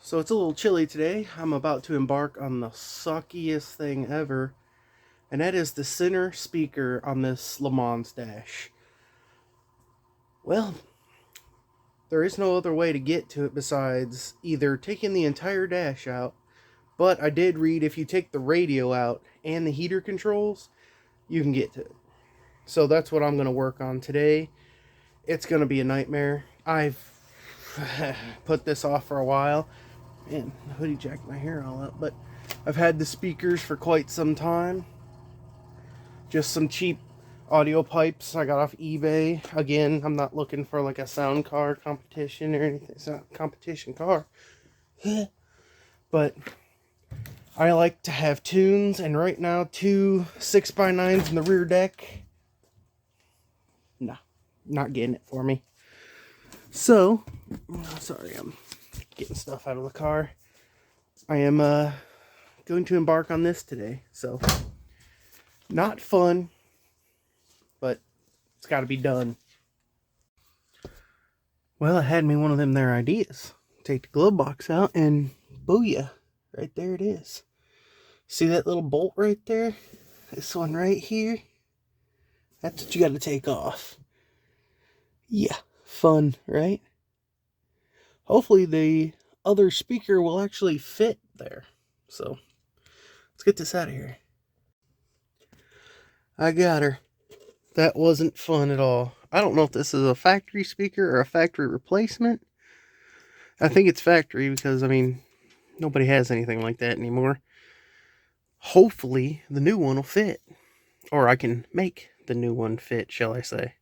So it's a little chilly today. I'm about to embark on the suckiest thing ever, and that is the center speaker on this Lemans dash. Well, there is no other way to get to it besides either taking the entire dash out, but I did read if you take the radio out and the heater controls, you can get to it. So that's what I'm going to work on today. It's going to be a nightmare. I've put this off for a while. Man, the hoodie jacked my hair all up, but I've had the speakers for quite some time. Just some cheap audio pipes I got off eBay. Again, I'm not looking for like a sound car competition or anything. It's not a competition car. But I like to have tunes, and right now 2 6x9s in the rear deck. Nah, not getting it for me. So, sorry, I'm getting stuff out of the car. I am going to embark on this today. So, not fun, but it's got to be done. Well, I had me one of them there ideas. Take the glove box out and booyah, right there it is. See that little bolt right there? This one right here? That's what you got to take off. Yeah, fun, right? Hopefully the other speaker will actually fit there. So, let's get this out of here. I got her. That wasn't fun at all. I don't know if this is a factory speaker or a factory replacement. I think it's factory because, I mean, nobody has anything like that anymore. Hopefully the new one will fit. Or I can make the new one fit, shall I say.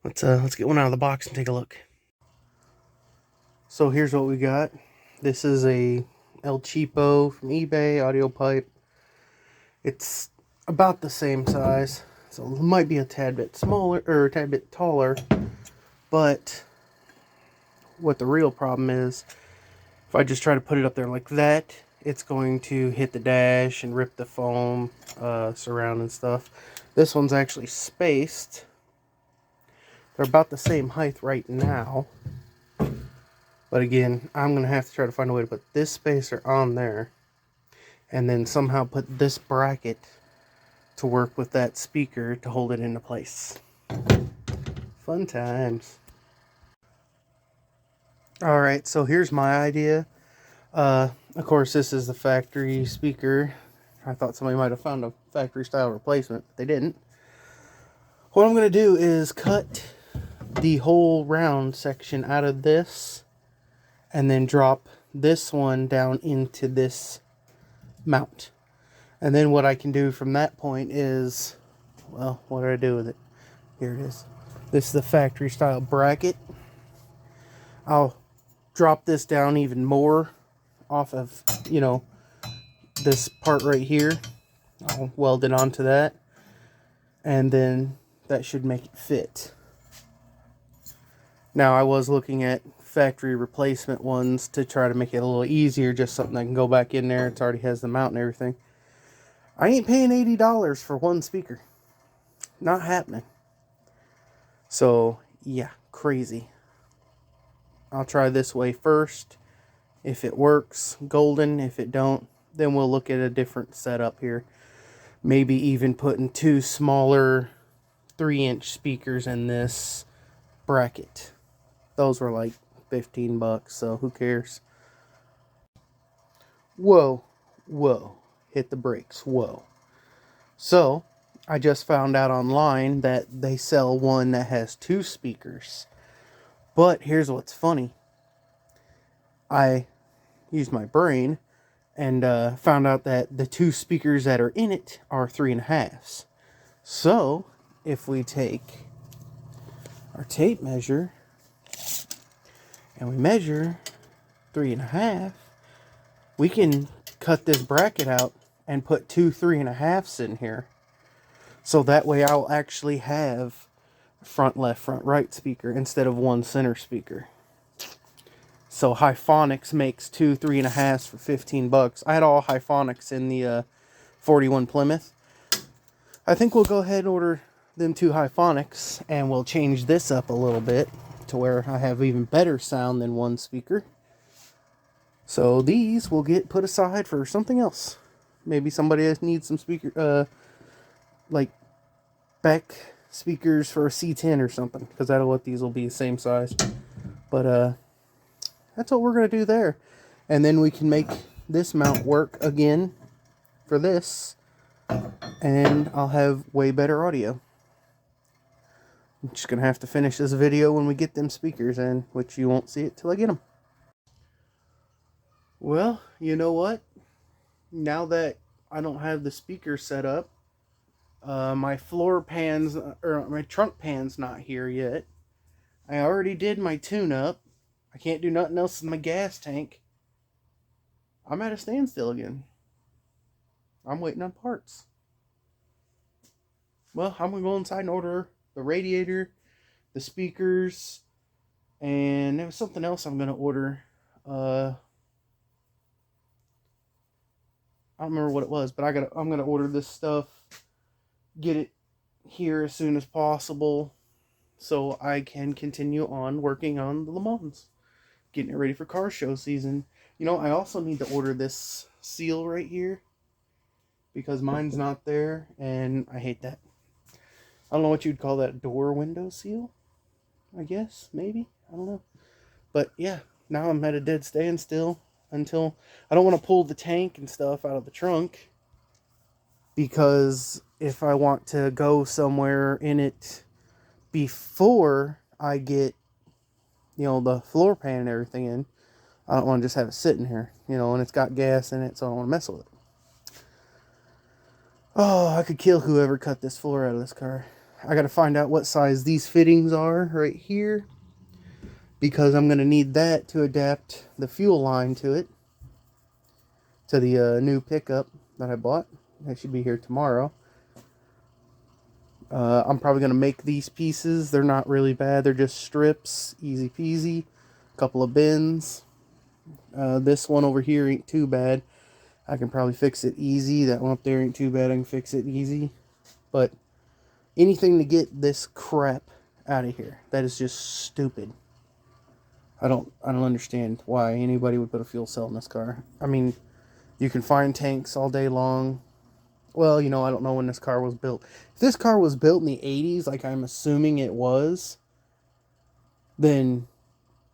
Let's get one out of the box and take a look. So here's what we got. This is a El Cheapo from eBay audio pipe. It's about the same size, so it might be a tad bit smaller or a tad bit taller. But what the real problem is, if I just try to put it up there like that, it's going to hit the dash and rip the foam surround and stuff. This one's actually spaced. They're about the same height right now. But again, I'm going to have to try to find a way to put this spacer on there. And then somehow put this bracket to work with that speaker to hold it into place. Fun times. Alright, so here's my idea. Of course, this is the factory speaker. I thought somebody might have found a factory style replacement, but they didn't. What I'm going to do is cut the whole round section out of this and then drop this one down into this mount. And then what I can do from that point is, well, what do I do with it? Here it is. This is the factory style bracket. I'll drop this down even more off of, you know, this part right here. I'll weld it onto that. And then that should make it fit. Now, I was looking at factory replacement ones to try to make it a little easier, just something that can go back in there. It already has the mount and everything. I ain't paying $80 for one speaker. Not happening. So, yeah, crazy. I'll try this way first. If it works, golden. If it don't, then we'll look at a different setup here. Maybe even putting 2 smaller 3-inch speakers in this bracket. Those were like 15 bucks, so who cares? Whoa, whoa, hit the brakes, whoa. So, I just found out online that they sell one that has 2 speakers. But here's what's funny. I used my brain and found out that the 2 speakers that are in it are 3.5s. So, if we take our tape measure and we measure 3.5, we can cut this bracket out and put 2 3.5s in here. So that way I'll actually have front left, front right speaker instead of one center speaker. So Hyphonics makes 2 3.5s for 15 bucks. I had all Hyphonics in the 41 Plymouth. I think we'll go ahead and order them 2 Hyphonics, and we'll change this up a little bit to where I have even better sound than one speaker. So these will get put aside for something else. Maybe somebody needs some like back speakers for a C10 or something, because that'll what these will be the same size. But that's what we're gonna do there, and then we can make this mount work again for this, and I'll have way better audio. I'm just gonna have to finish this video when we get them speakers in, which you won't see it till I get them. Well, you know what? Now that I don't have the speaker set up, my floor pans, or my trunk pan's not here yet. I already did my tune-up. I can't do nothing else in my gas tank. I'm at a standstill again. I'm waiting on parts. Well, I'm going to go inside and order the radiator, the speakers, and there was something else I'm going to order. I don't remember what it was, but I'm going to order this stuff, get it here as soon as possible, so I can continue on working on the Lemans, getting it ready for car show season. You know, I also need to order this seal right here, because mine's not there, and I hate that. I don't know what you'd call that, door window seal, I guess, maybe, I don't know. But yeah, now I'm at a dead standstill until I don't want to pull the tank and stuff out of the trunk, because if I want to go somewhere in it before I get, you know, the floor pan and everything in, I don't want to just have it sitting here, you know, and it's got gas in it, so I don't want to mess with it. Oh, I could kill whoever cut this floor out of this car. I got to find out what size these fittings are right here, because I'm going to need that to adapt the fuel line to it, to the new pickup that I bought. That should be here tomorrow. I'm probably going to make these pieces. They're not really bad. They're just strips. Easy peasy. A couple of bends. This one over here ain't too bad. I can probably fix it easy. That one up there ain't too bad. I can fix it easy. But anything to get this crap out of here. That is just stupid. I don't understand why anybody would put a fuel cell in this car. I mean, you can find tanks all day long. Well, you know, I don't know when this car was built. If this car was built in the 80s, like I'm assuming it was, then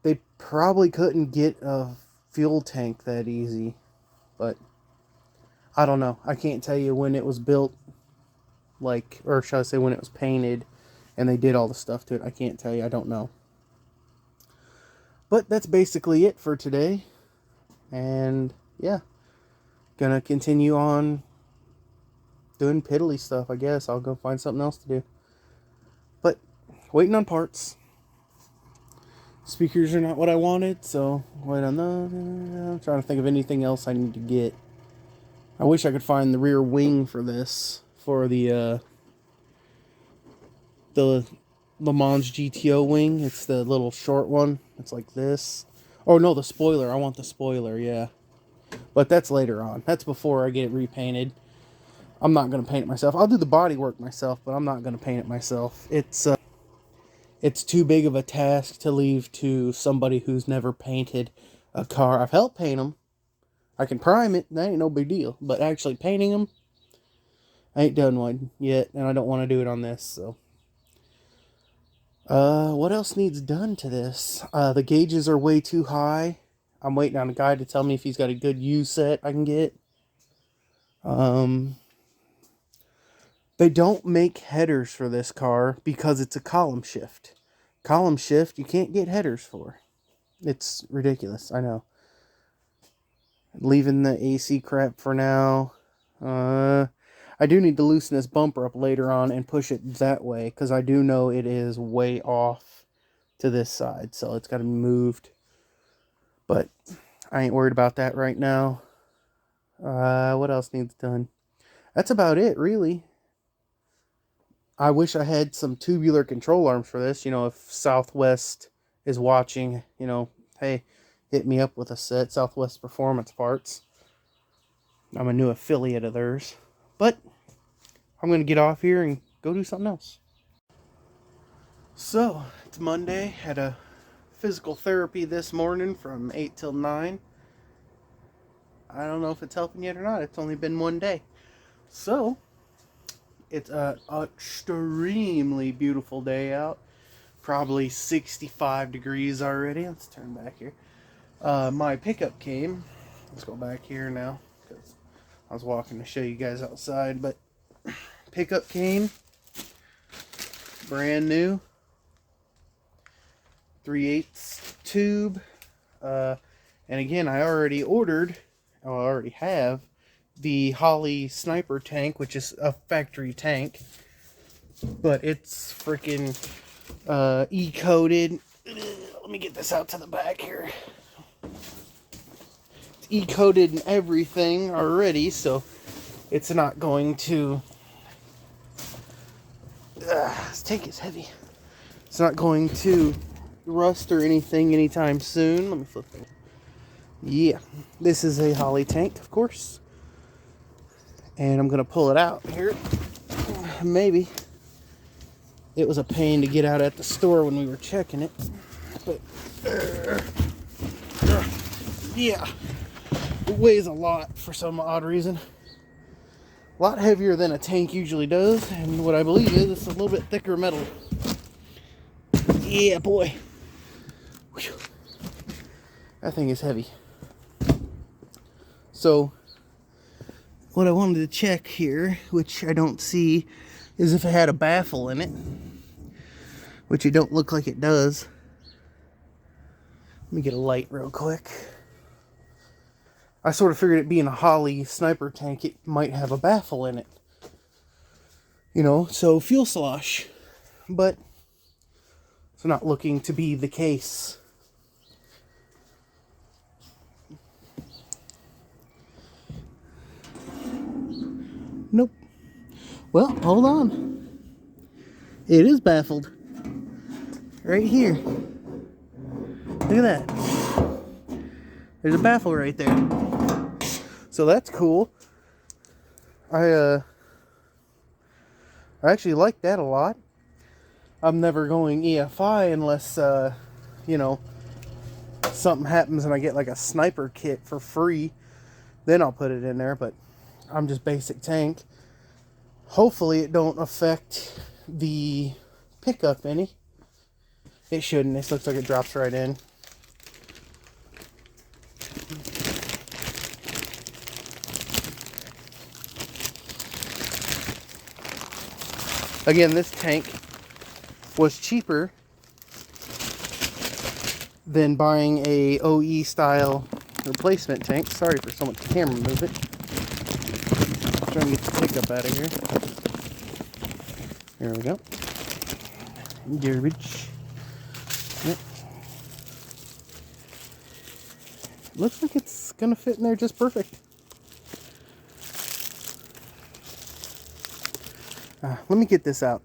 they probably couldn't get a fuel tank that easy. But I don't know. I can't tell you when it was built, like, or should I say when it was painted and they did all the stuff to it. I can't tell you. I don't know. But that's basically it for today. And yeah, gonna continue on doing piddly stuff, I guess. I'll go find something else to do. But waiting on parts. Speakers are not what I wanted, so wait on those. I'm trying to think of anything else I need to get. I wish I could find the rear wing for this, for the Le Mans GTO wing. It's the little short one. It's like this. Oh no, the spoiler. I want the spoiler, yeah. But that's later on. That's before I get it repainted. I'm not going to paint it myself. I'll do the body work myself, but I'm not going to paint it myself. It's too big of a task to leave to somebody who's never painted a car. I've helped paint them. I can prime it. That ain't no big deal. But actually painting them, I ain't done one yet, and I don't want to do it on this, so. What else needs done to this? The gauges are way too high. I'm waiting on a guy to tell me if he's got a good U set I can get. They don't make headers for this car because it's a column shift. Column shift, you can't get headers for. It's ridiculous, I know. Leaving the AC crap for now. I do need to loosen this bumper up later on and push it that way, because I do know it is way off to this side, so it's got to be moved. But I ain't worried about that right now. What else needs done? That's about it, really. I wish I had some tubular control arms for this. You know, if Southwest is watching, you know, hey, hit me up with a set. Southwest Performance Parts. I'm a new affiliate of theirs. But I'm going to get off here and go do something else. So, it's Monday. Had a physical therapy this morning from 8 till 9. I don't know if it's helping yet or not. It's only been one day. So, it's an extremely beautiful day out. Probably 65 degrees already. Let's turn back here. My pickup came. Let's go back here now, because I was walking to show you guys outside. But pickup came. Brand new. 3/8 tube. And again, I already have the Holley sniper tank, which is a factory tank, but it's freaking E-coated. Let me get this out to the back here. It's E-coated and everything already, so it's not going to this tank is heavy. It's not going to rust or anything anytime soon. Let me flip it. Yeah, this is a Holley tank, of course. And I'm going to pull it out here. Maybe. It was a pain to get out at the store when we were checking it. But, yeah. It weighs a lot for some odd reason. A lot heavier than a tank usually does. And what I believe is it's a little bit thicker metal. Yeah, boy. Whew. That thing is heavy. So, what I wanted to check here, which I don't see, is if it had a baffle in it. Which it don't look like it does. Let me get a light real quick. I sort of figured it being a Holley sniper tank, it might have a baffle in it. You know, so fuel slosh. But it's not looking to be the case. Nope. Well, hold on. It is baffled. Right here. Look at that. There's a baffle right there. So that's cool. I actually like that a lot. I'm never going EFI unless, you know, something happens and I get like a sniper kit for free. Then I'll put it in there, but I'm just basic tank. Hopefully it don't affect the pickup any. It shouldn't. This looks like it drops right in. Again, this tank was cheaper than buying a OE style replacement tank. Sorry for so much camera movement. Trying to get the pickup out of here. There we go. Garbage. Yep. Looks like it's gonna fit in there just perfect. Let me get this out.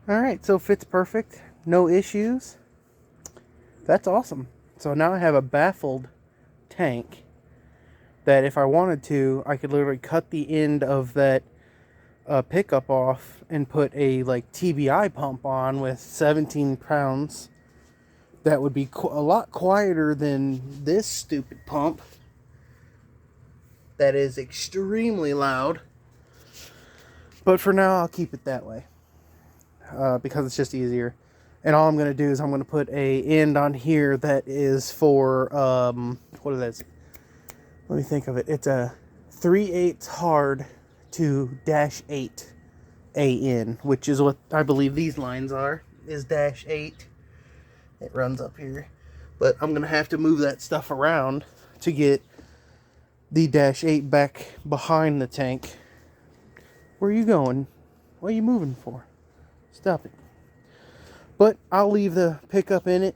Alright, so fits perfect. No issues. That's awesome. So now I have a baffled tank that if I wanted to, I could literally cut the end of that pickup off and put a like TBI pump on with 17 pounds. That would be a lot quieter than this stupid pump that is extremely loud. But for now, I'll keep it that way because it's just easier. And all I'm going to do is I'm going to put a end on here that is for, what is that? Let me think of it. It's a 3/8 hard to -8 AN, which is what I believe these lines are, is -8. It runs up here. But I'm going to have to move that stuff around to get the -8 back behind the tank. Where are you going? What are you moving for? Stop it. But I'll leave the pickup in it,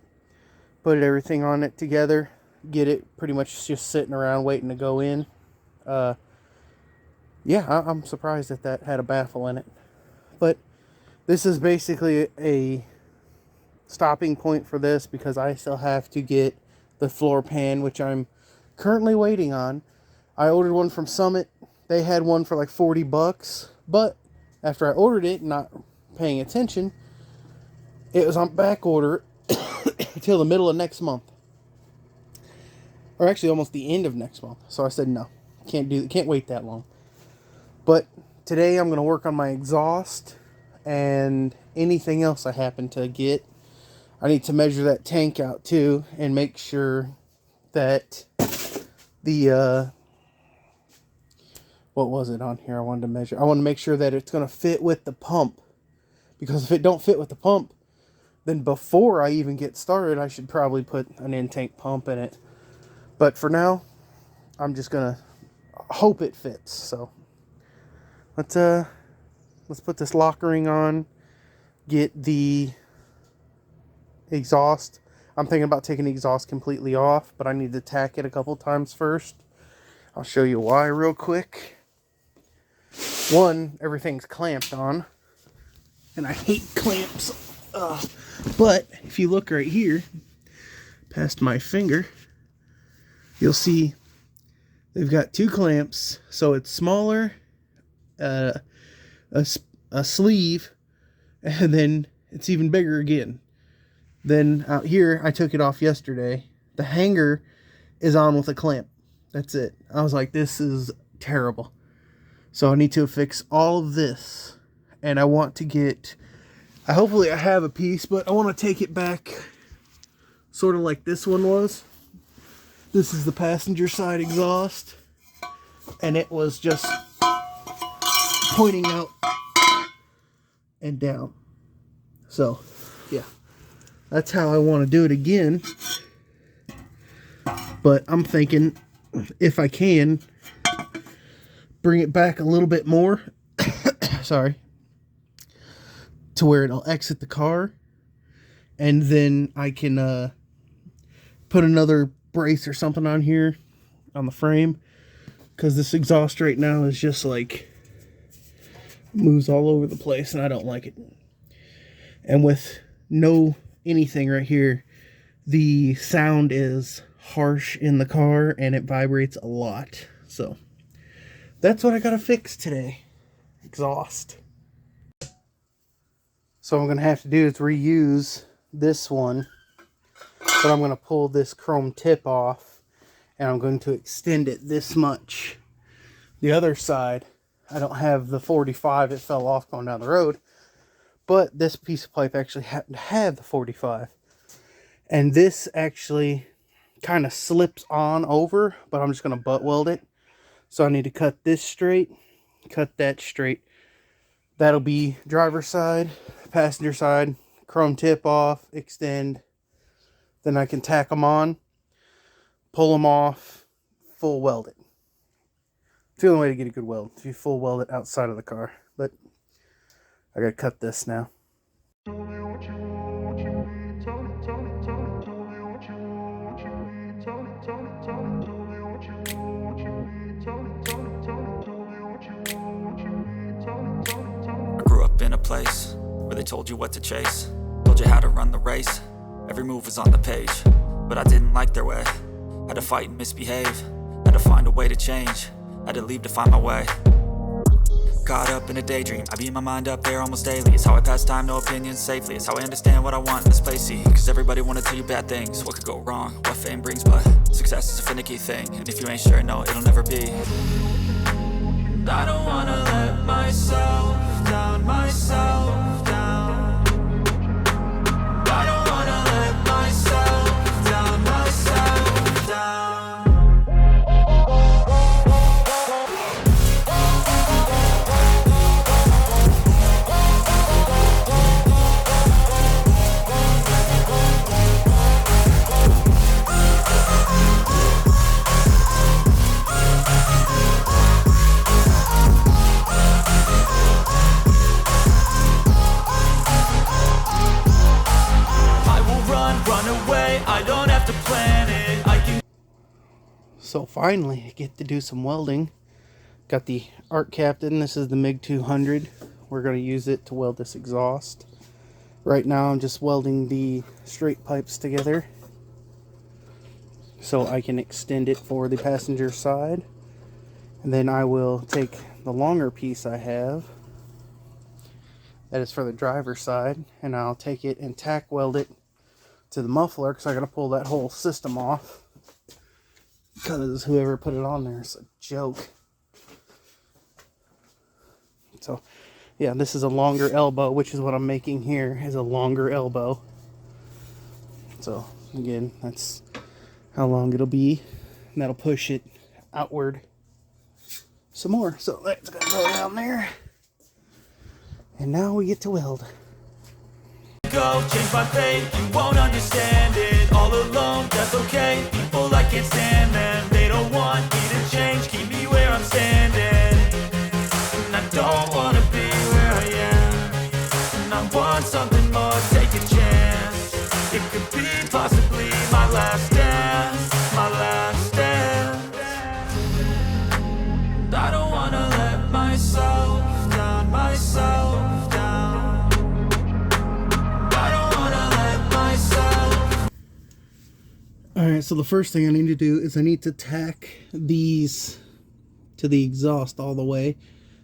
put everything on it together, get it pretty much just sitting around waiting to go in. Yeah, I'm surprised that had a baffle in it. But this is basically a stopping point for this because I still have to get the floor pan, which I'm currently waiting on. I ordered one from Summit. They had one for like $40, but after I ordered it, not paying attention, it was on back order until the middle of next month. or actually almost the end of next month. So I said no, can't wait that long. But today I'm going to work on my exhaust and anything else I happen to get. I need to measure that tank out too and make sure that the what was it on here I wanted to measure? I want to make sure that it's going to fit with the pump, because if it don't fit with the pump, then before I even get started I should probably put an in-tank pump in it. But for now I'm just going to hope it fits. So let's put this lock ring on, get the exhaust. I'm thinking about taking the exhaust completely off, but I need to tack it a couple times first. I'll show you why real quick. One, everything's clamped on, and I hate clamps. But if you look right here, past my finger, you'll see they've got two clamps, so it's smaller, a sleeve, and then it's even bigger again. Then out here, I took it off yesterday. The hanger is on with a clamp. That's it. I was like, this is terrible. So I need to fix all of this. And I want to get, hopefully I have a piece, but I want to take it back sort of like this one was. This is the passenger side exhaust. And it was just pointing out and down. So, yeah. That's how I want to do it again. But I'm thinking, if I can, bring it back a little bit more. Sorry. To where it'll exit the car. And then I can put another brace or something on here, on the frame. Because this exhaust right now is just like, moves all over the place and I don't like it. And with no anything right here, the sound is harsh in the car and it vibrates a lot. So that's what I gotta fix today. Exhaust. So what I'm gonna have to do is reuse this one, but I'm gonna pull this chrome tip off and I'm going to extend it this much. The other side, I don't have the 45, it fell off going down the road. But this piece of pipe actually happened to have the 45. And this actually kind of slips on over, but I'm just going to butt weld it. So I need to cut this straight, cut that straight. That'll be driver's side, passenger side, chrome tip off, extend. Then I can tack them on, pull them off, full weld it. It's the only way to get a good weld, if you full weld it outside of the car. But I gotta cut this now. I grew up in a place where they told you what to chase, told you how to run the race. Every move was on the page, but I didn't like their way. Had to fight and misbehave, had to find a way to change, had to leave to find my way. Caught up in a daydream, I beat my mind up there almost daily. It's how I pass time, no opinions safely. It's how I understand what I want in this place, see. Cause everybody wanna tell you bad things, what could go wrong, what fame brings. But success is a finicky thing, and if you ain't sure, no, it'll never be. And I don't wanna let myself down, myself down. I don't wanna let myself down, myself down. So finally, I get to do some welding. Got the Art Captain. This is the MiG 200. We're going to use it to weld this exhaust. Right now, I'm just welding the straight pipes together so I can extend it for the passenger side. And then I will take the longer piece I have, that is for the driver's side, and I'll take it and tack weld it to the muffler because I got to pull that whole system off. because whoever put it on there is a joke. So, yeah, this is a longer elbow, which is what I'm making here, is a longer elbow. So, again, that's how long it'll be, and that'll push it outward some more. So, that's going to go down there. And now we get to weld. Go change my fate, you won't understand it. All alone, that's okay. People, I can't stand them. They don't want me to change, keep me where I'm standing. And I don't wanna be where I am. And I want something more, take a chance. It could be possibly my last dance, my last dance. And I don't wanna let myself down, myself down. Alright, so the first thing I need to do is I need to tack these to the exhaust all the way,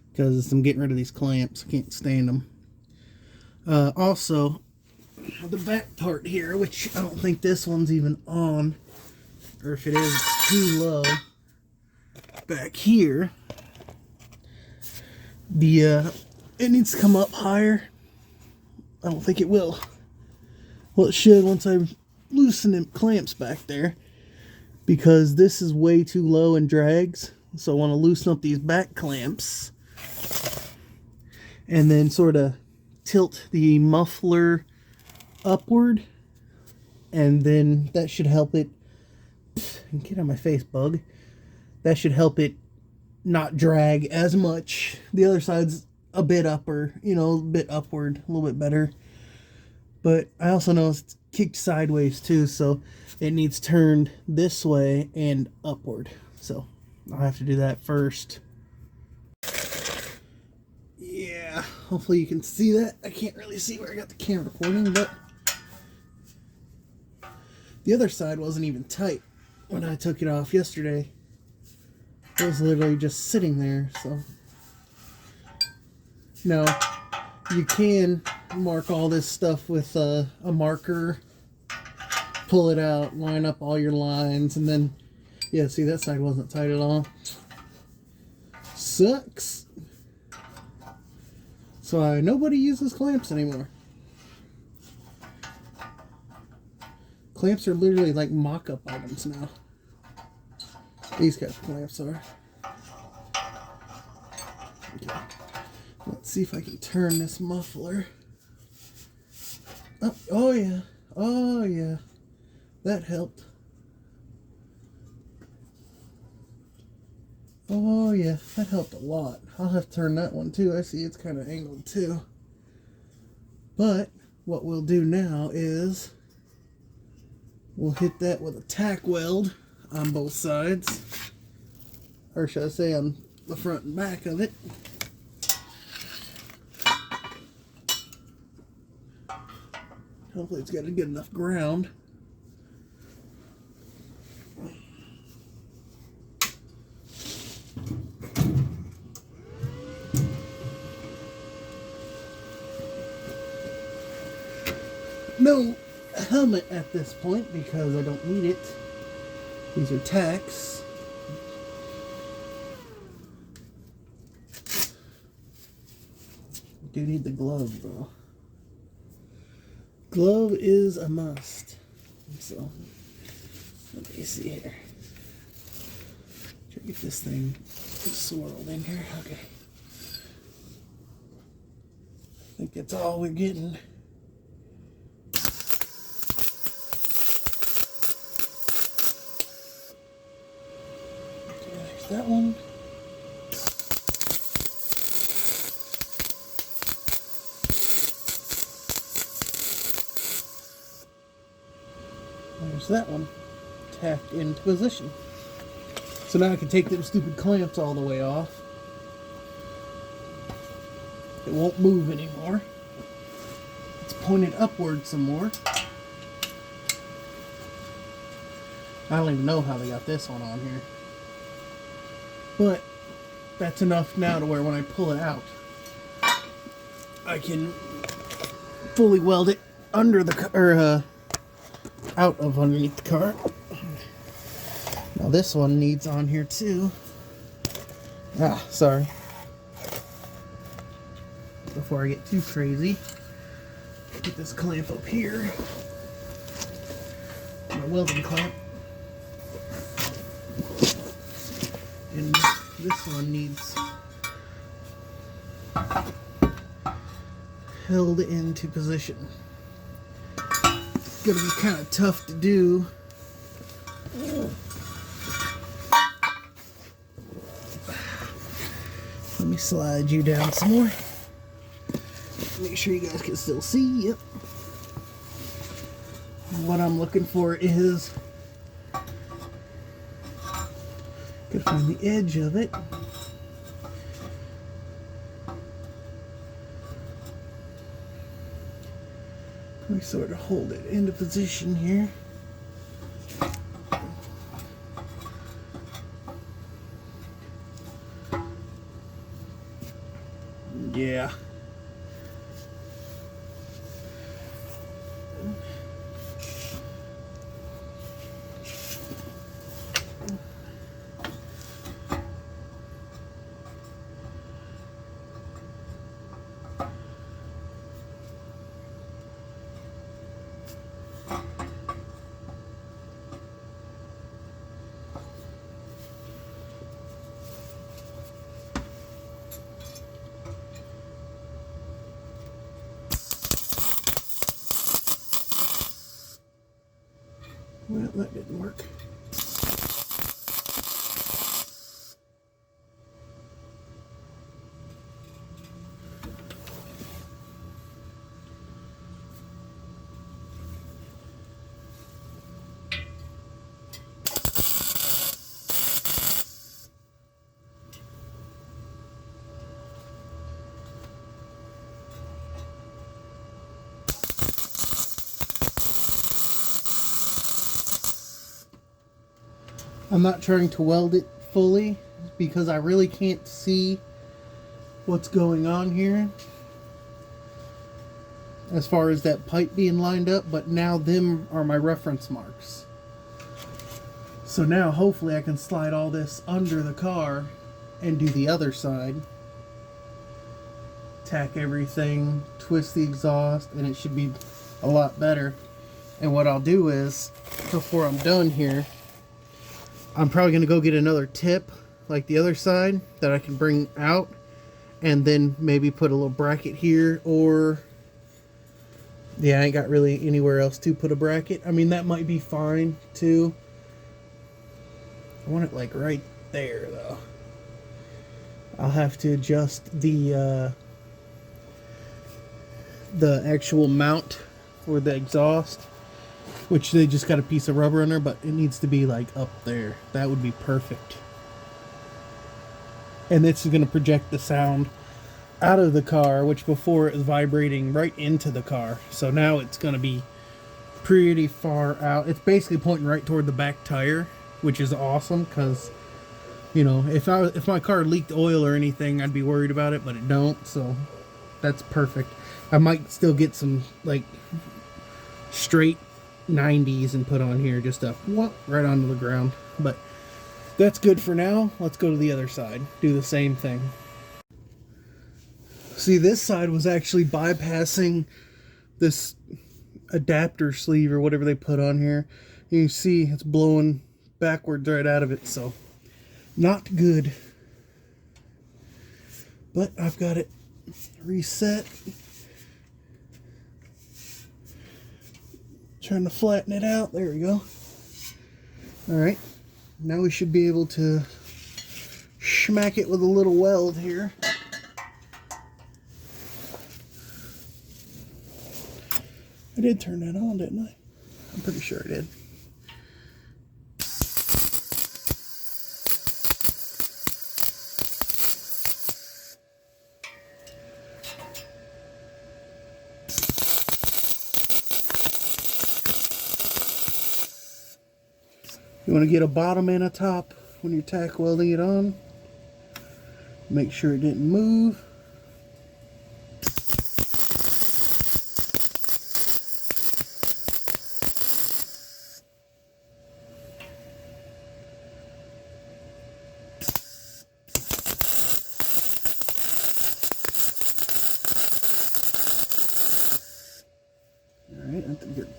because I'm getting rid of these clamps. I can't stand them. Also, the back part here, which I don't think this one's even on, or if it is, it's too low. Back here, it needs to come up higher. I don't think it will. Well, it should once I loosen the clamps back there, because this is way too low and drags. So I want to loosen up these back clamps and then sort of tilt the muffler upward, and then that should help it get out of my face, bug. That should help it not drag as much. The other side's a bit upper, a bit upward, a little bit better. But I also know it's kicked sideways too, so it needs turned this way and upward. So I'll have to do that first. Yeah, hopefully you can see that. I can't really see where I got the camera pointing, but the other side wasn't even tight when I took it off yesterday. It was literally just sitting there, so. Now, you can mark all this stuff with a marker, pull it out, line up all your lines, and then, yeah, see, that side wasn't tight at all. Sucks. So nobody uses clamps anymore. Clamps are literally like mock-up items now. These guys' clamps are. Okay. Let's see if I can turn this muffler. Oh yeah. Oh yeah. That helped. Oh yeah, that helped a lot. I'll have to turn that one too. I see it's kind of angled too. But what we'll do now is we'll hit that with a tack weld on both sides. Or should I say on the front and back of it. Hopefully it's got a good enough ground. No helmet at this point because I don't need it. These are tacks. I do need the glove though. Glove is a must. So, let me see here. Try to get this thing swirled in here. Okay. I think that's all we're getting. Okay, there's that one. There's that one, tacked into position. So now I can take them stupid clamps all the way off. It won't move anymore. It's pointed upward some more. I don't even know how they got this one on here. But that's enough now to where when I pull it out, I can fully weld it under the, out of underneath the car. Now this one needs on here too. Ah, sorry. Before I get too crazy, get this clamp up here. My welding clamp. And this one needs held into position. It's gonna be kind of tough to do. Let me slide you down some more. Make sure you guys can still see. Yep. What I'm looking for is, gotta find the edge of it. We sort of hold it into position here. Yeah. Well, that didn't work. I'm not trying to weld it fully because I really can't see what's going on here as far as that pipe being lined up, but now them are my reference marks. So now hopefully I can slide all this under the car and do the other side. Tack everything, twist the exhaust, and it should be a lot better. And what I'll do is, before I'm done here, I'm probably going to go get another tip like the other side that I can bring out, and then maybe put a little bracket here, or yeah, I ain't got really anywhere else to put a bracket. I mean, that might be fine too. I want it like right there though. I'll have to adjust the actual mount for the exhaust, which they just got a piece of rubber in there, but it needs to be like up there. That would be perfect. And this is going to project the sound out of the car, which before it was vibrating right into the car. So now it's going to be pretty far out. It's basically pointing right toward the back tire, which is awesome because, you know, if my car leaked oil or anything, I'd be worried about it, but it don't. So that's perfect. I might still get some like straight 90s and put on here just to whoop right onto the ground, but that's good for now. Let's go to the other side, do the same thing. See, this side was actually bypassing this adapter sleeve or whatever they put on here. You see it's blowing backwards right out of it, so not good, but I've got it reset. Trying to flatten it out. There we go. Alright. Now we should be able to smack it with a little weld here. I did turn that on, didn't I? I'm pretty sure I did. You want to get a bottom and a top when you're tack welding it on. Make sure it didn't move.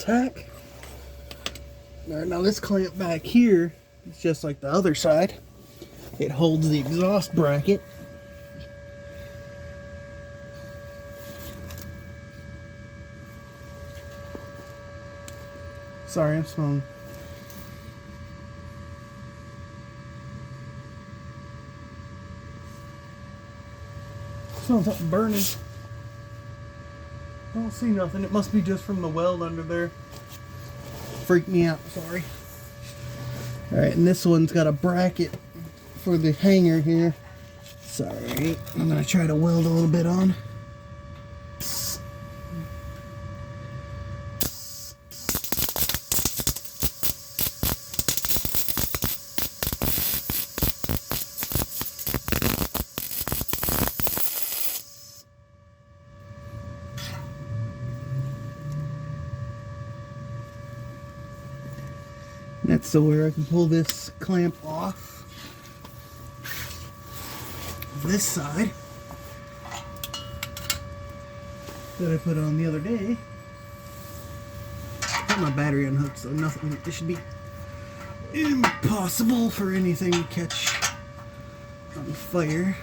tack. Alright, now this clamp back here is just like the other side. It holds the exhaust bracket. Sorry, I'm smelling. Smells something burning. I don't see nothing. It must be just from the weld under there. Freaked me out, sorry. Alright, and this one's got a bracket for the hanger here. Sorry, I'm gonna try to weld a little bit on. That's so where I can pull this clamp off this side that I put on the other day. Got my battery unhooked, so nothing. It should be impossible for anything to catch on fire.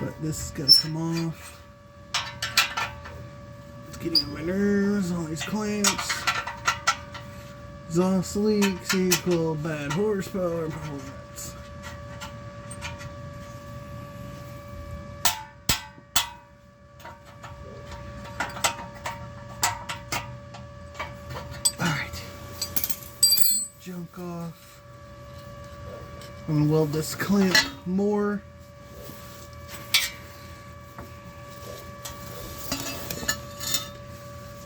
But this has got to come off. Getting on my nerves, all these clamps. Exhaust leaks equal bad horsepower performance. Alright. Junk off. I'm gonna weld this clamp more.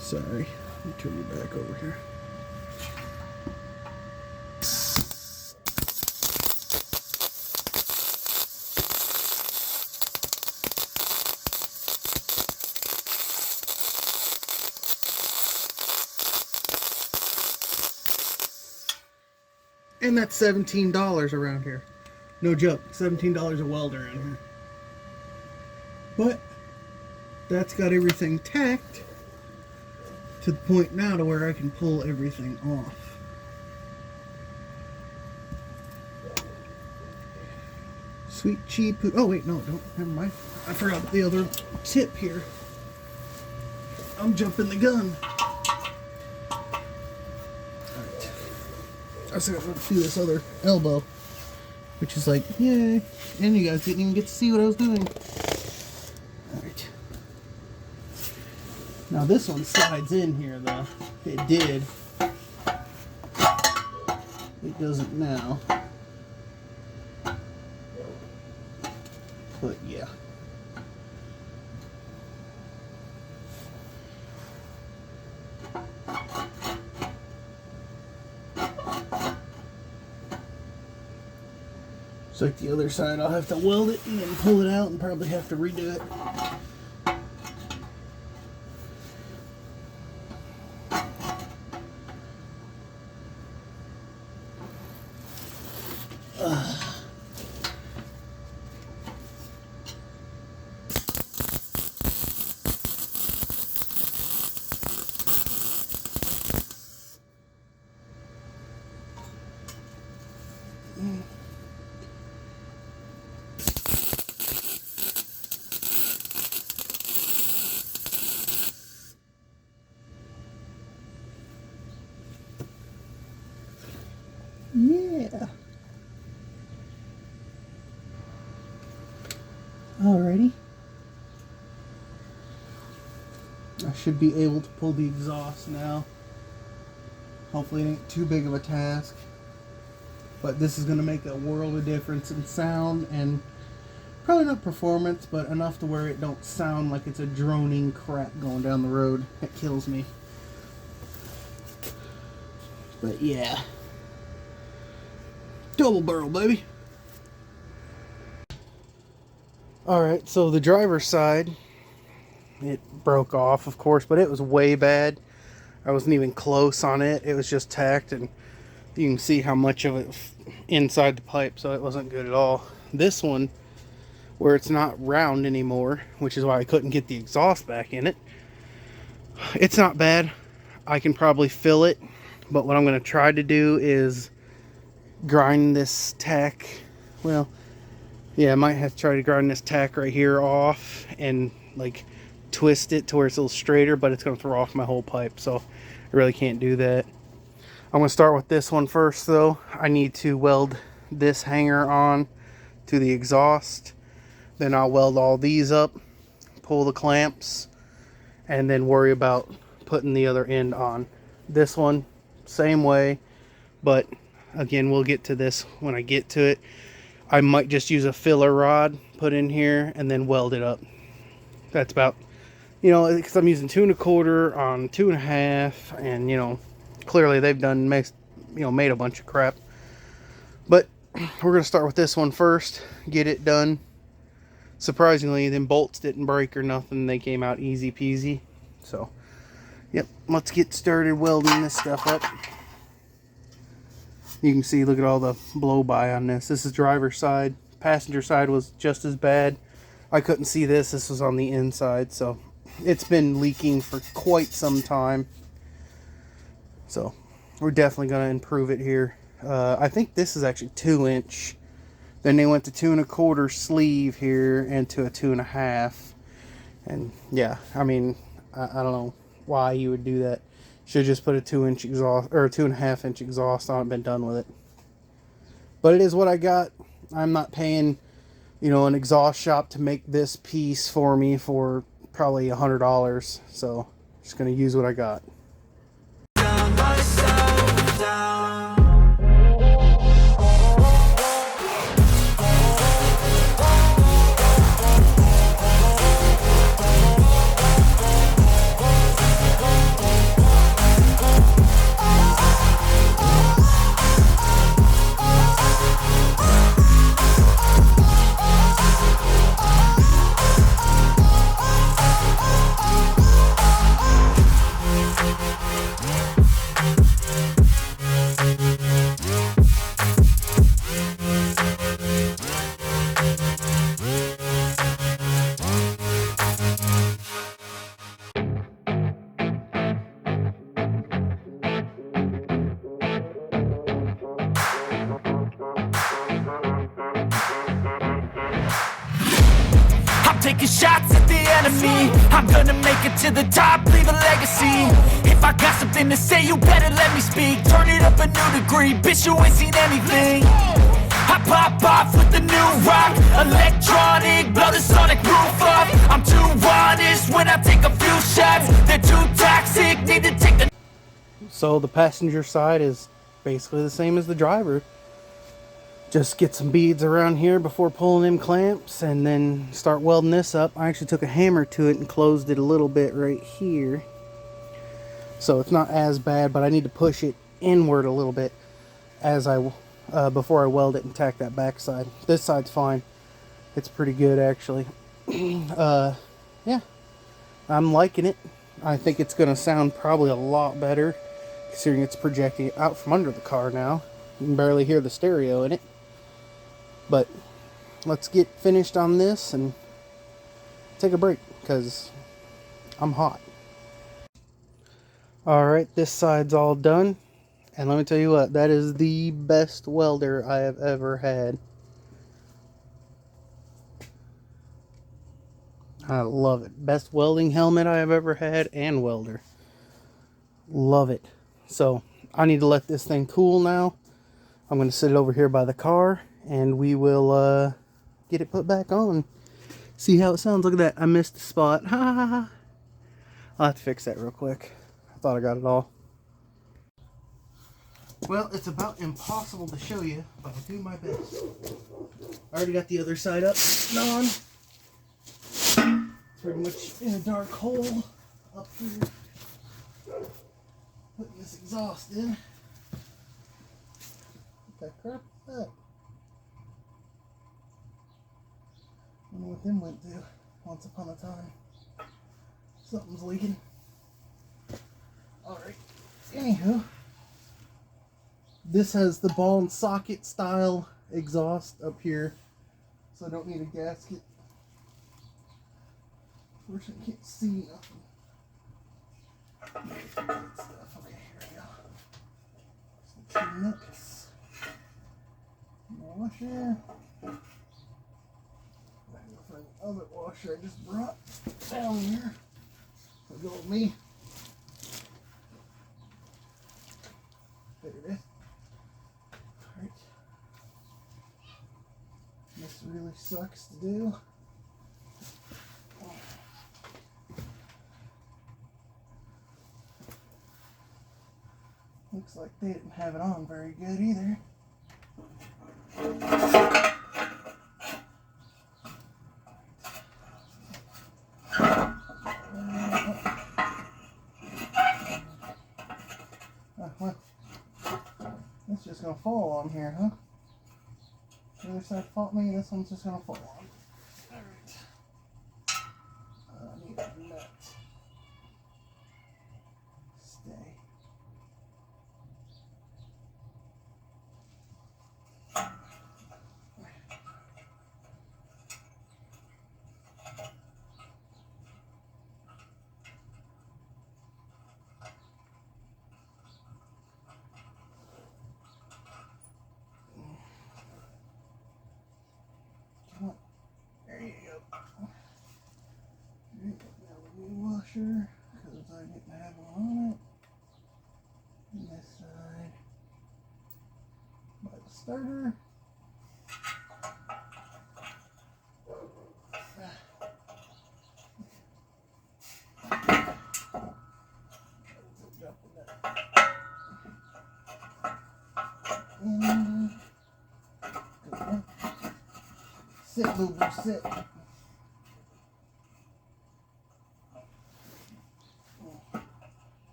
Sorry, let me turn you back over here. And that's $17 around here. No joke, $17 a weld around here. But that's got everything tacked to the point now to where I can pull everything off. Sweet cheap. Oh wait, no, don't. Never mind. I forgot the other tip here. I'm jumping the gun. Alright. I still got to do this other elbow, which is like, yay. And you guys didn't even get to see what I was doing. Alright. Now this one slides in here though. It did. It doesn't now. But yeah. It's like the other side, I'll have to weld it and then pull it out and probably have to redo it. Yeah. Alrighty. I should be able to pull the exhaust now. Hopefully it ain't too big of a task. But this is going to make a world of difference in sound and probably not performance, but enough to where it don't sound like it's a droning crap going down the road. It kills me. But yeah. Double barrel, baby. Alright, so the driver's side, it broke off, of course, but it was way bad. I wasn't even close on it. It was just tacked, and you can see how much of it inside the pipe, so it wasn't good at all. This one where it's not round anymore, which is why I couldn't get the exhaust back in it. It's not bad. I can probably fill it, but what I'm going to try to do is grind this tack. Well, yeah, I might have to try to grind this tack right here off and like twist it to where it's a little straighter, but it's going to throw off my whole pipe, so I really can't do that. I'm going to start with this one first though. I need to weld this hanger on to the exhaust. Then I'll weld all these up, pull the clamps, and then worry about putting the other end on. This one, same way, but again, we'll get to this when I get to it. I might just use a filler rod, put in here, and then weld it up. That's about, you know, because I'm using 2 1/4 on 2 1/2, and you know, clearly they've done made a bunch of crap. But we're gonna start with this one first, get it done. Surprisingly, them bolts didn't break or nothing. They came out easy peasy. So, yep, let's get started welding this stuff up. You can see, look at all the blow by on this. This is driver's side. Passenger side was just as bad. I couldn't see this. This was on the inside, so it's been leaking for quite some time. So we're definitely going to improve it here. I think this is actually 2-inch. Then they went to 2 1/4 sleeve here and to a 2 1/2. And yeah, I mean, I don't know why you would do that. Should just put a 2-inch exhaust or a 2 1/2-inch exhaust on it, been done with it. But it is what I got. I'm not paying, you know, an exhaust shop to make this piece for me for probably $100. So just gonna use what I got. Taking shots at the enemy, I'm gonna make it to the top, leave a legacy. If I got something to say, you better let me speak. Turn it up a new degree, bitch, you ain't seen anything. I pop off with the new rock, electronic, blow the sonic roof up. I'm too honest when I take a few shots, they're too toxic, need to take a... So the passenger side is basically the same as the driver. Just get some beads around here before pulling them clamps and then start welding this up. I actually took a hammer to it and closed it a little bit right here. So it's not as bad, but I need to push it inward a little bit as before I weld it and tack that back side. This side's fine. It's pretty good actually. Yeah, I'm liking it. I think it's gonna sound probably a lot better considering it's projecting out from under the car now. You can barely hear the stereo in it. But let's get finished on this and take a break because I'm hot. Alright, this side's all done. And let me tell you what, that is the best welder I have ever had. I love it. Best welding helmet I have ever had and welder. Love it. So I need to let this thing cool now. I'm going to sit it over here by the car and we will get it put back on. See how it sounds. Look at that. I missed the spot. Ha ha ha. I'll have to fix that real quick. I thought I got it all. Well, it's about impossible to show you, but I'll do my best. I already got the other side up and on. Pretty much in a dark hole up here. Putting this exhaust in. What the crap is that? I don't know what them went to once upon a time. Something's leaking. Alright. Anywho. This has the ball and socket style exhaust up here. So I don't need a gasket. Unfortunately, I can't see nothing. Stuff. Okay, here we go. Clean up this washer. For the other washer I just brought down here. So go with me. There it is. Alright. This really sucks to do. Looks like they didn't have it on very good either. Well, it's just gonna fall on here, huh? The other side fought me, this one's just gonna fall on. Alright. I need a nut. Stay. Come on. There you go. Now the new washer, because I didn't have one on it. And this side by the starter. And sit, Luber, sit.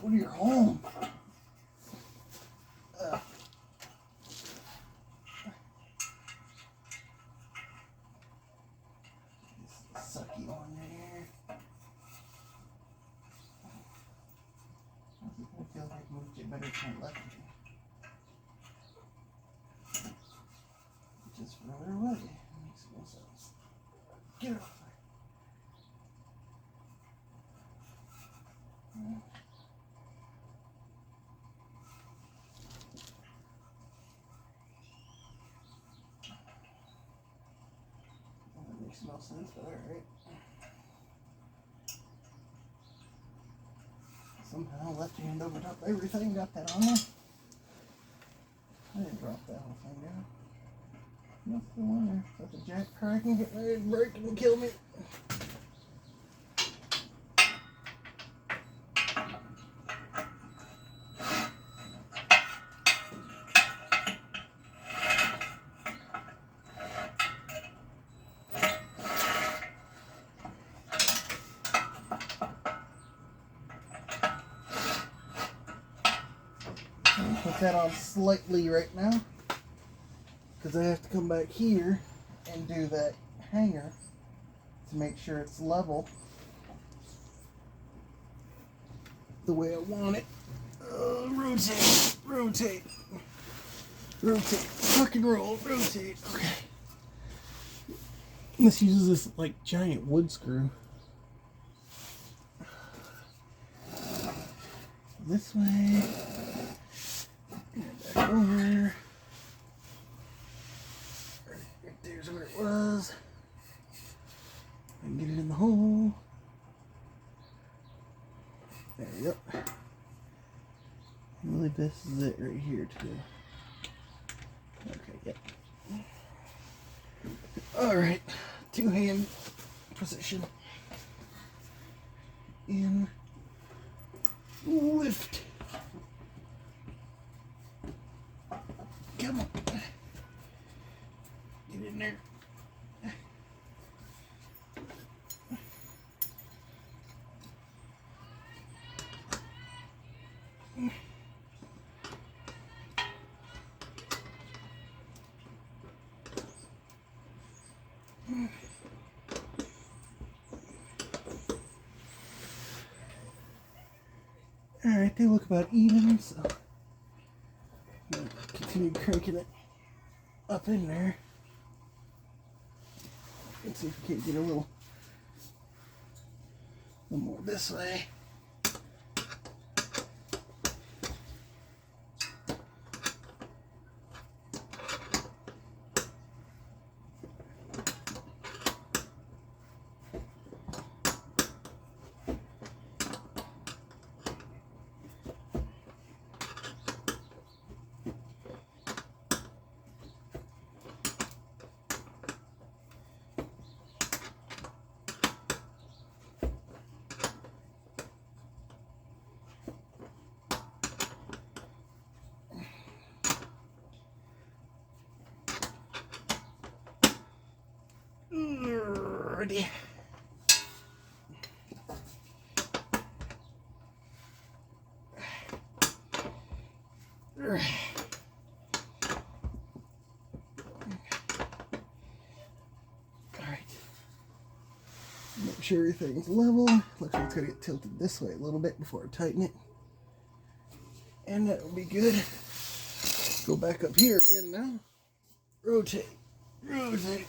Go to your home. This sucky one there. I feel like I moved it better than I left it. Just further away. Makes no sense. Get it off there. That makes no sense, but alright. Somehow left hand over top everything, got that on there. I didn't drop that whole thing down. What's the one there? Got the jack cracking, getting ready to break and kill me. Put that on slightly right now because I have to come back here and do that hanger to make sure it's level the way I want it. Rotate, rotate, rotate, rock and roll, rotate. Okay. This uses this like giant wood screw. This way. Back over. Right there's where it was. And get it in the hole. There you go. I believe this is it right here too. Okay, yep. Alright. Two-hand position. In. Lift. Come on. Get in there. Alright, they look about even, so continue cranking it up in there. Let's see if we can't get a little more this way. Ready. Alright. Make sure everything's level. Looks like it's going to get tilted this way a little bit before I tighten it. And that will be good. Go back up here again now. Rotate. Rotate.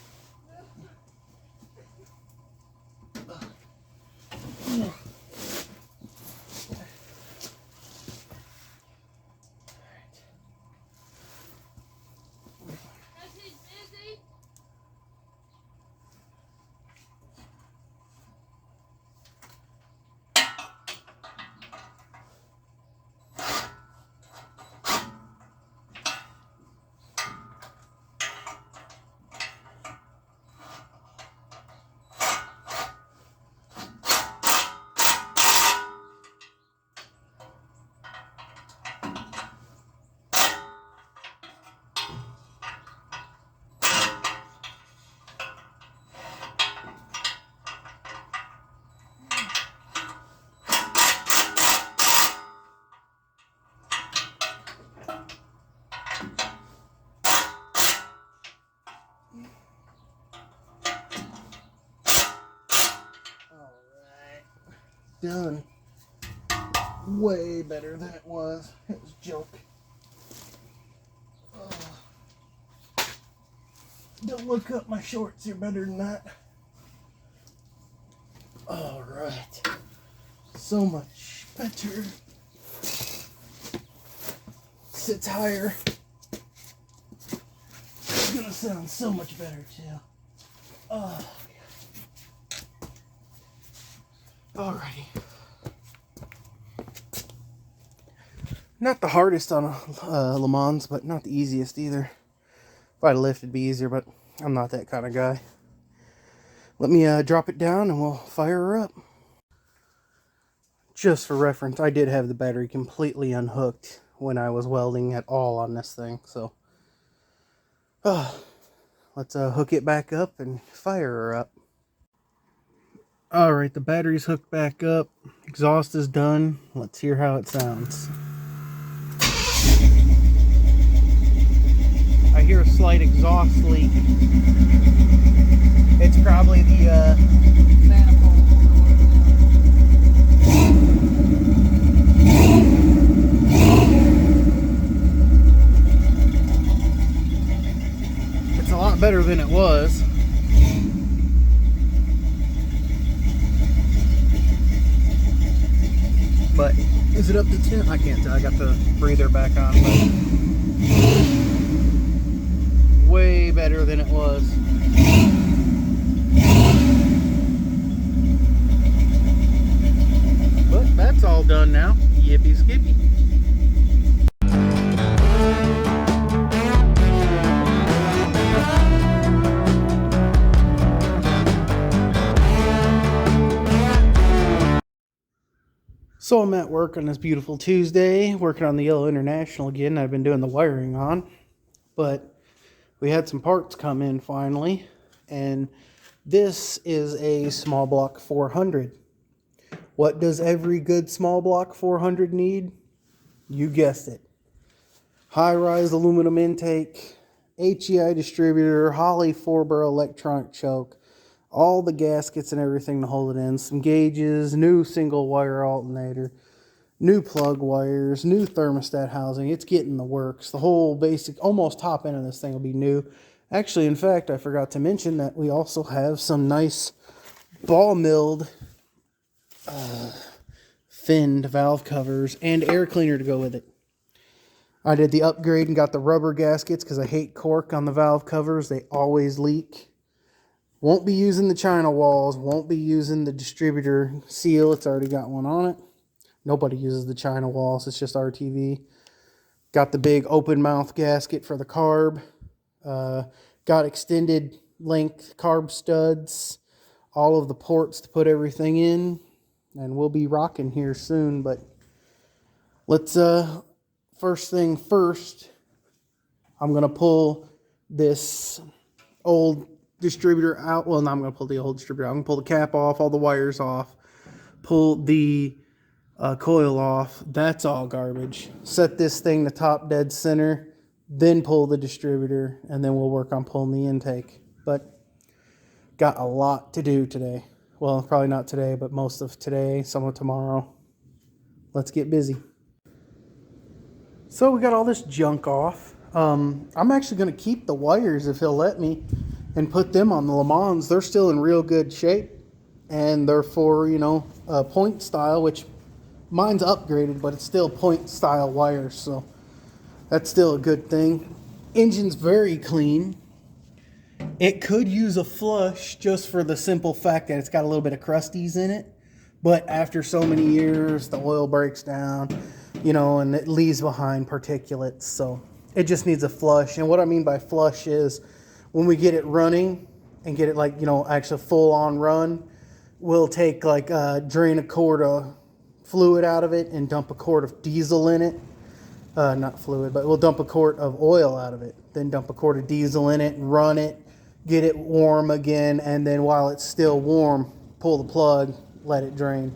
Done. Way better than it was. It was junk. Don't look up, my shorts are better than that. Alright. So much better. Sits higher. It's gonna sound so much better too. Oh. Alrighty. Not the hardest on Lemans, but not the easiest either. If I'd lift, it'd be easier, but I'm not that kind of guy. Let me drop it down and we'll fire her up. Just for reference, I did have the battery completely unhooked when I was welding at all on this thing, so let's hook it back up and fire her up. Alright, the battery's hooked back up. Exhaust is done. Let's hear how it sounds. I hear a slight exhaust leak. It's probably the manifold. It's a lot better than it was. But is it up to 10? I can't tell. I got the breather back on, but way better than it was. But that's all done now. Yippee skippy. So I'm at work on this beautiful Tuesday, working on the Yellow International again. I've been doing the wiring on, but we had some parts come in finally, and this is a small block 400. What does every good small block 400 need? You guessed it. High-rise aluminum intake, HEI distributor, Holley 4-burrow electronic choke, all the gaskets and everything to hold it in, some gauges, new single wire alternator, new plug wires, new thermostat housing. It's getting the works. The whole basic, almost top end of this thing will be new. Actually, in fact, I forgot to mention that we also have some nice ball milled finned valve covers and air cleaner to go with it. I did the upgrade and got the rubber gaskets because I hate cork on the valve covers. They always leak. Won't be using the China walls. Won't be using the distributor seal. It's already got one on it. Nobody uses the China walls. It's just RTV. Got the big open mouth gasket for the carb. Got extended length carb studs. All of the ports to put everything in. And we'll be rocking here soon. But let's, first thing first, I'm going to pull this old distributor out. Well, no, I'm going to pull the old distributor out. I'm going to pull the cap off, all the wires off, pull the coil off. That's all garbage. Set this thing to top dead center, then pull the distributor, and then we'll work on pulling the intake. But got a lot to do today. Well, probably not today, but most of today, some of tomorrow. Let's get busy. So we got all this junk off. I'm actually going to keep the wires if he'll let me and put them on the Lemans. They're still in real good shape, and they're for, point style, which mine's upgraded, but it's still point style wires, so that's still a good thing. Engine's very clean. It could use a flush just for the simple fact that it's got a little bit of crusties in it, but after so many years, the oil breaks down, and it leaves behind particulates, so it just needs a flush. And what I mean by flush is when we get it running and get it actually full on run, we'll take drain a quart of fluid out of it and dump a quart of diesel in it. Not fluid, but we'll dump a quart of oil out of it, then dump a quart of diesel in it, run it, get it warm again, and then while it's still warm, pull the plug, let it drain.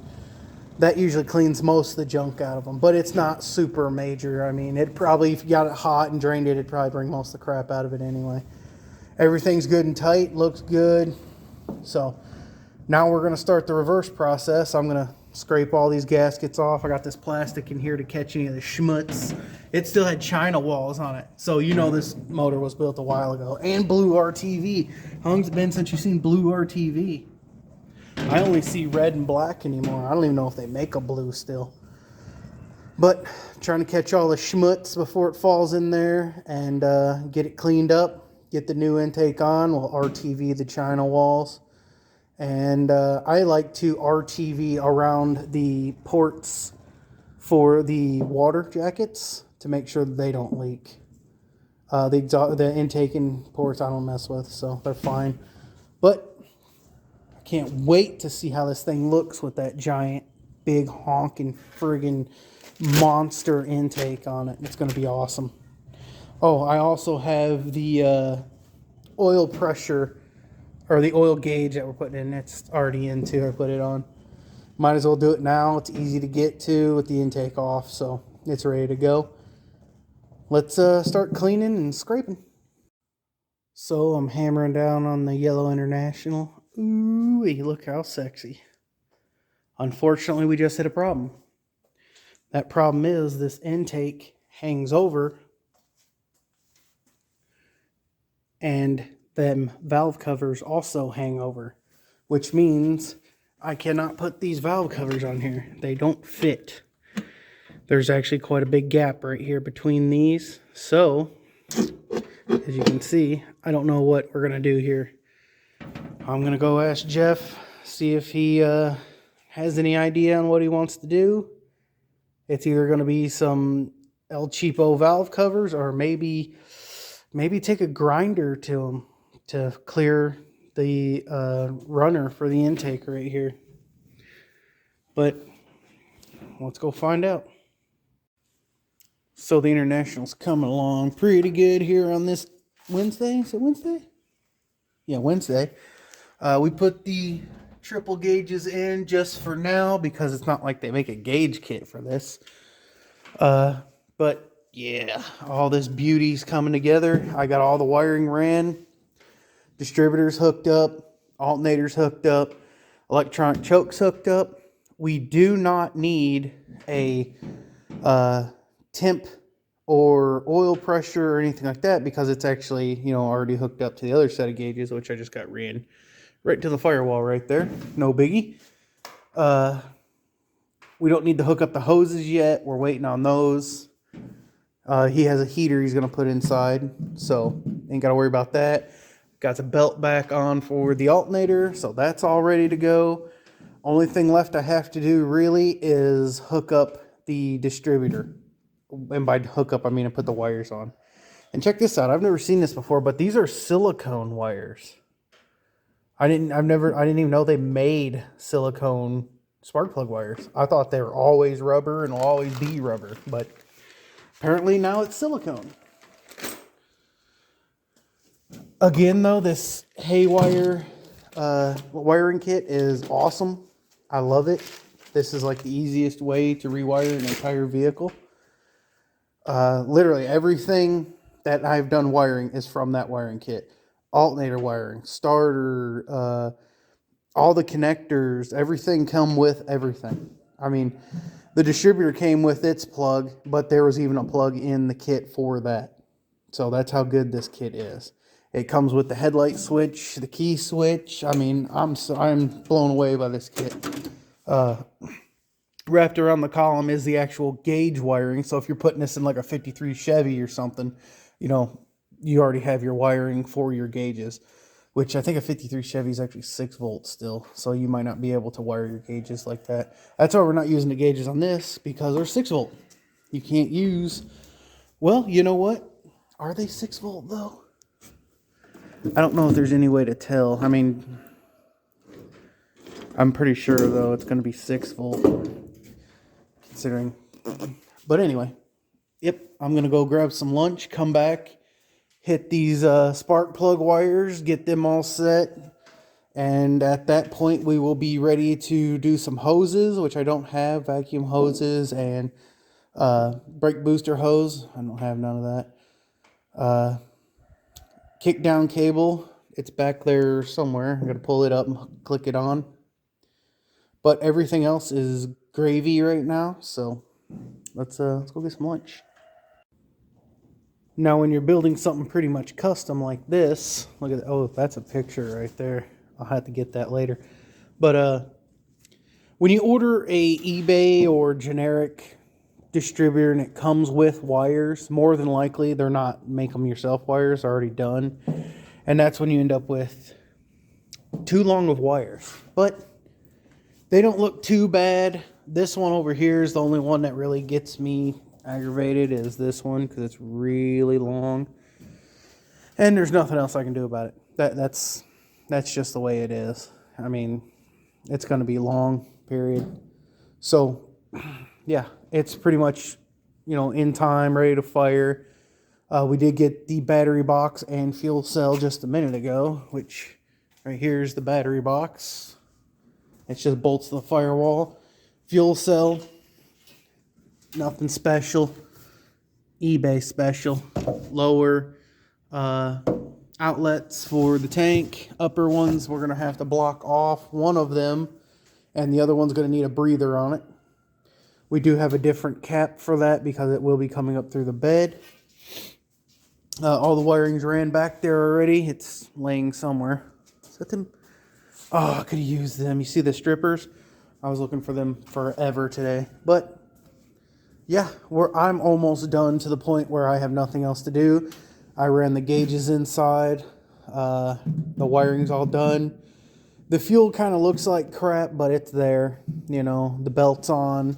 That usually cleans most of the junk out of them, but it's not super major. I mean, it probably, if you got it hot and drained it, it'd probably bring most of the crap out of it anyway. Everything's good and tight, looks good. So now we're going to start the reverse process. I'm going to scrape all these gaskets off. I got this plastic in here to catch any of the schmutz. It still had China walls on it, so this motor was built a while ago. And blue RTV. How long's it been since you've seen blue RTV? I only see red and black anymore. I don't even know if they make a blue still. But trying to catch all the schmutz before it falls in there and get it cleaned up. Get the new intake on. We'll RTV the China walls. And I like to RTV around the ports for the water jackets to make sure that they don't leak. The intake and ports I don't mess with, so they're fine. But I can't wait to see how this thing looks with that giant, big, honking, friggin' monster intake on it. It's going to be awesome. Oh, I also have the oil pressure, or the oil gauge that we're putting in. It's already in too. I put it on. Might as well do it now. It's easy to get to with the intake off, so it's ready to go. Let's start cleaning and scraping. So I'm hammering down on the Yellow International. Ooh, look how sexy. Unfortunately, we just hit a problem. That problem is this intake hangs over, and them valve covers also hang over, which means I cannot put these valve covers on here. They don't fit. There's actually quite a big gap right here between these. So, as you can see, I don't know what we're going to do here. I'm going to go ask Jeff, see if he has any idea on what he wants to do. It's either going to be some El Cheapo valve covers, or maybe take a grinder to them to clear the runner for the intake right here. But let's go find out. So the International's coming along pretty good here on this Wednesday. Is it Wednesday? Yeah, Wednesday. We put the triple gauges in just for now because it's not like they make a gauge kit for this. But yeah, all this beauty's coming together. I got all the wiring ran, distributors hooked up, alternators hooked up, electronic chokes hooked up, we do not need a temp or oil pressure or anything like that, because it's actually, you know, already hooked up to the other set of gauges, which I just got ran right to the firewall right there. No biggie. We don't need to hook up the hoses yet. We're waiting on those. He has a heater he's going to put inside, so ain't got to worry about that. Got the belt back on for the alternator, so that's all ready to go. Only thing left I have to do really is hook up the distributor. And by hook up, I mean I put the wires on. And check this out. I've never seen this before, but these are silicone wires. I didn't even know they made silicone spark plug wires. I thought they were always rubber and will always be rubber, but apparently now it's silicone. Again, though, this Haywire wiring kit is awesome. I love it. This is like the easiest way to rewire an entire vehicle. Literally everything that I've done wiring is from that wiring kit. Alternator wiring, starter, all the connectors, everything come with everything. I mean, the distributor came with its plug, but there was even a plug in the kit for that. So that's how good this kit is. It comes with the headlight switch, the key switch. I mean, I'm blown away by this kit. Wrapped around the column is the actual gauge wiring. So if you're putting this in like a 53 Chevy or something, you know, you already have your wiring for your gauges, which I think a 53 Chevy is actually 6 volts still. So you might not be able to wire your gauges like that. That's why we're not using the gauges on this, because they're 6 volt. You can't use, well, you know what? Are they 6 volt though? I don't know if there's any way to tell. I mean, I'm pretty sure though it's going to be 6 volt, considering. But anyway, yep, I'm going to go grab some lunch, come back, hit these spark plug wires, get them all set. And at that point, we will be ready to do some hoses, which I don't have, vacuum hoses and brake booster hose. I don't have none of that. Kick down cable, it's back there somewhere. I'm going to pull it up and click it on. But everything else is gravy right now, so let's go get some lunch. Now, when you're building something pretty much custom like this, look at that. Oh, that's a picture right there. I'll have to get that later. But when you order a eBay or generic distributor and it comes with wires, more than likely they're not make them yourself wires, already done. And that's when you end up with too long of wires. But they don't look too bad. This one over here is the only one that really gets me aggravated, is this one, because it's really long. And there's nothing else I can do about it. That's just the way it is. I mean, it's going to be long, period. So, yeah, it's pretty much, you know, in time, ready to fire. We did get the battery box and fuel cell just a minute ago, which right here is the battery box. It's just bolts to the firewall. Fuel cell, nothing special. eBay special. Lower outlets for the tank. Upper ones we're going to have to block off one of them, and the other one's going to need a breather on it. We do have a different cap for that because it will be coming up through the bed. All the wiring's ran back there already. It's laying somewhere. Is that them? Oh, I could have used them. You see the strippers? I was looking for them forever today. But yeah, I'm almost done to the point where I have nothing else to do. I ran the gauges inside. The wiring's all done. The fuel kind of looks like crap, but it's there. You know, the belt's on.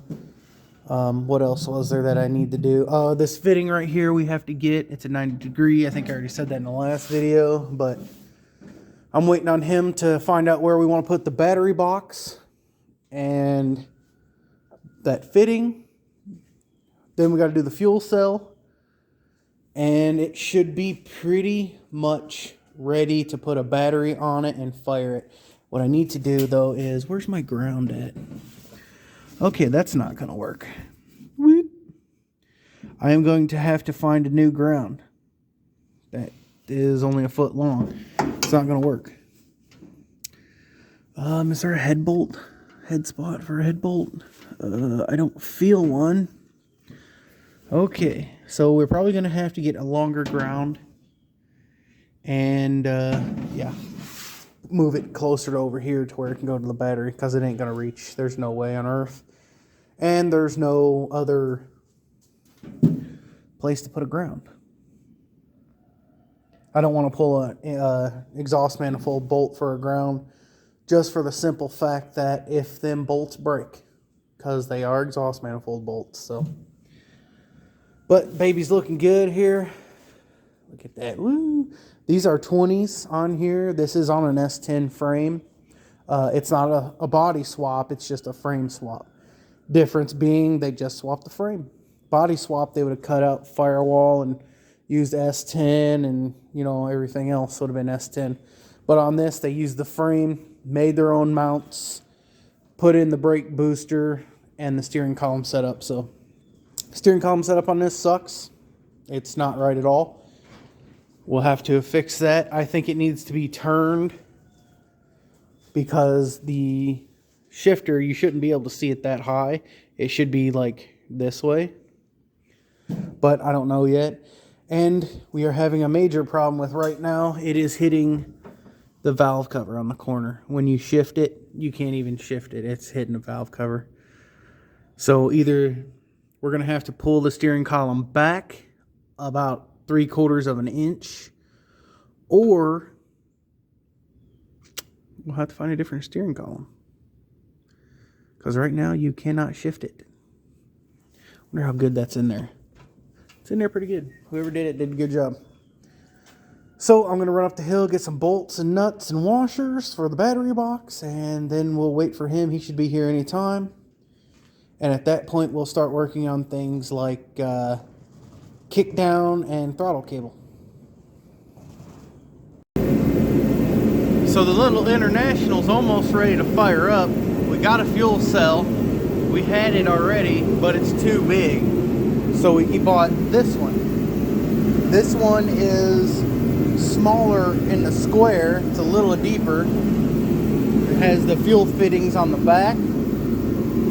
What else was there that I need to do? This fitting right here we have to get. It's a 90 degree. I think I already said that in the last video, but I'm waiting on him to find out where we want to put the battery box and that fitting. Then we got to do the fuel cell, and it should be pretty much ready to put a battery on it and fire it. What I need to do though is, where's my ground at? Okay, that's not going to work. I am going to have to find a new ground. That is only a foot long. It's not going to work. Is there a head bolt? head spot for a head bolt. I don't feel one. Okay, so we're probably going to have to get a longer ground. And, yeah, move it closer to over here to where it can go to the battery, because it ain't going to reach. There's no way on earth. And there's no other place to put a ground. I don't want to pull a exhaust manifold bolt for a ground, just for the simple fact that if them bolts break, because they are exhaust manifold bolts. So, but baby's looking good here. Look at that. Woo! These are 20s on here. This is on an S10 frame. It's not a body swap. It's just a frame swap. Difference being they just swapped the frame. Body swap, they would have cut out firewall and used S10 and, you know, everything else would have been S10. But on this, they used the frame, made their own mounts, put in the brake booster and the steering column setup. So steering column setup on this sucks. It's not right at all. We'll have to fix that. I think it needs to be turned, because the shifter, you shouldn't be able to see it that high. It should be like this way. But I don't know yet. And we are having a major problem with right now. It is hitting the valve cover on the corner. When you shift it, you can't even shift it. It's hitting the valve cover. So either we're going to have to pull the steering column back about 3/4 of an inch, or we'll have to find a different steering column, because right now you cannot shift it. Wonder how good that's in there. It's in there pretty good. Whoever did it did a good job. So I'm going to run up the hill, get some bolts and nuts and washers for the battery box, and then we'll wait for him. He should be here anytime. And at that point, we'll start working on things like kick down and throttle cable. So the little International's almost ready to fire up. We got a fuel cell. We had it already, but it's too big. So he bought this one. This one is smaller in the square. It's a little deeper. It has the fuel fittings on the back.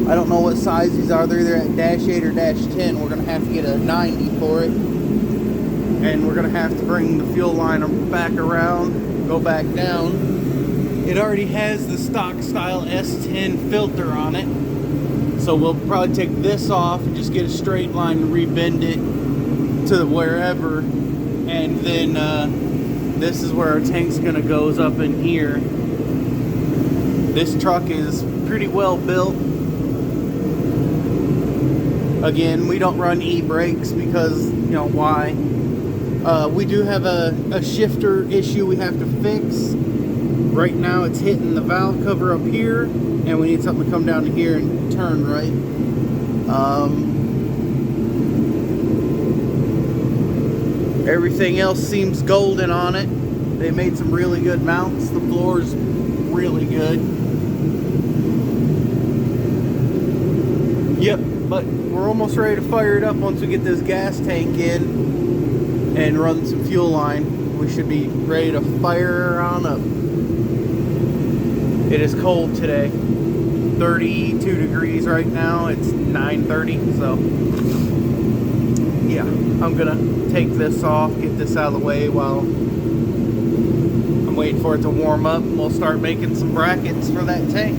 I don't know what size these are. They're either at -8 or -10. We're going to have to get a 90 for it. And we're going to have to bring the fuel line back around, go back down. It already has the stock style S10 filter on it. So we'll probably take this off and just get a straight line and rebend it to wherever. And then this is where our tank's going to go, is up in here. This truck is pretty well built. Again, we don't run e-brakes because, you know, why? We do have a shifter issue we have to fix. Right now it's hitting the valve cover up here, and we need something to come down to here and turn right. Everything else seems golden on it. They made some really good mounts. The floor's really good. Yep, but we're almost ready to fire it up once we get this gas tank in and run some fuel line. We should be ready to fire on up. It is cold today. 32 degrees right now. It's 9:30, so yeah, I'm gonna take this off, get this out of the way while I'm waiting for it to warm up, and we'll start making some brackets for that tank.